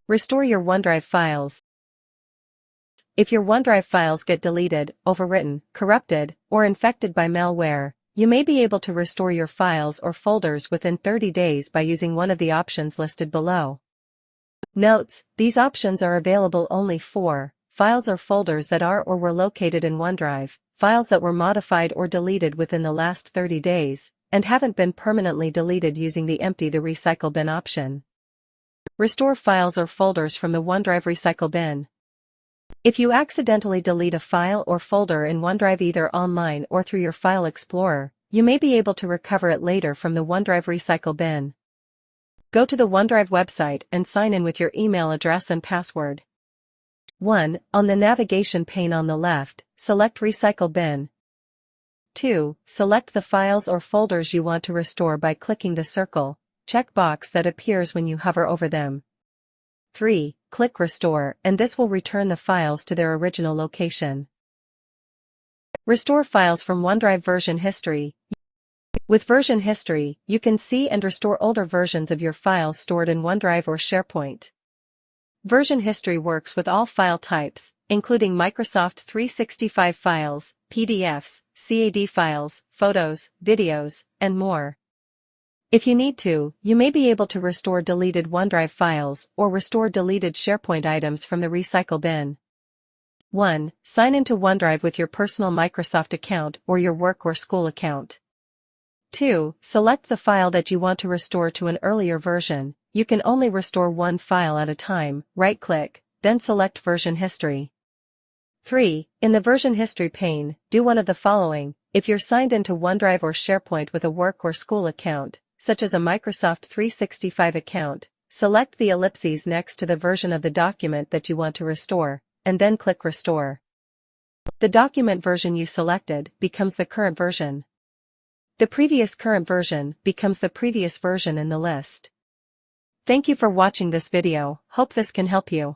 Restore your OneDrive files. If your OneDrive files get deleted, overwritten, corrupted, or infected by malware, you may be able to restore your files or folders within 30 days by using one of the options listed below. Notes: these options are available only for files or folders that are or were located in OneDrive, files that were modified or deleted within the last 30 days, and haven't been permanently deleted using the empty the recycle bin option. Restore files or folders from the OneDrive recycle bin. If you accidentally delete a file or folder in OneDrive either online or through your File Explorer, you may be able to recover it later from the OneDrive recycle bin. Go to the OneDrive website and sign in with your email address and password. 1. On the navigation pane on the left, select Recycle Bin. 2. Select the files or folders you want to restore by clicking the circle checkbox that appears when you hover over them. 3. Click Restore, and this will return the files to their original location. Restore files from OneDrive version history. With version history, you can see and restore older versions of your files stored in OneDrive or SharePoint. Version history works with all file types, including Microsoft 365 files, PDFs, CAD files, photos, videos, and more. If you need to, you may be able to restore deleted OneDrive files or restore deleted SharePoint items from the recycle bin. 1. Sign into OneDrive with your personal Microsoft account or your work or school account. 2. Select the file that you want to restore to an earlier version. You can only restore one file at a time. Right-click, then select Version History. 3. In the Version History pane, do one of the following. If you're signed into OneDrive or SharePoint with a work or school account, such as a Microsoft 365 account, select the ellipses next to the version of the document that you want to restore, and then click Restore. The document version you selected becomes the current version. The previous current version becomes the previous version in the list. Thank you for watching this video. Hope this can help you.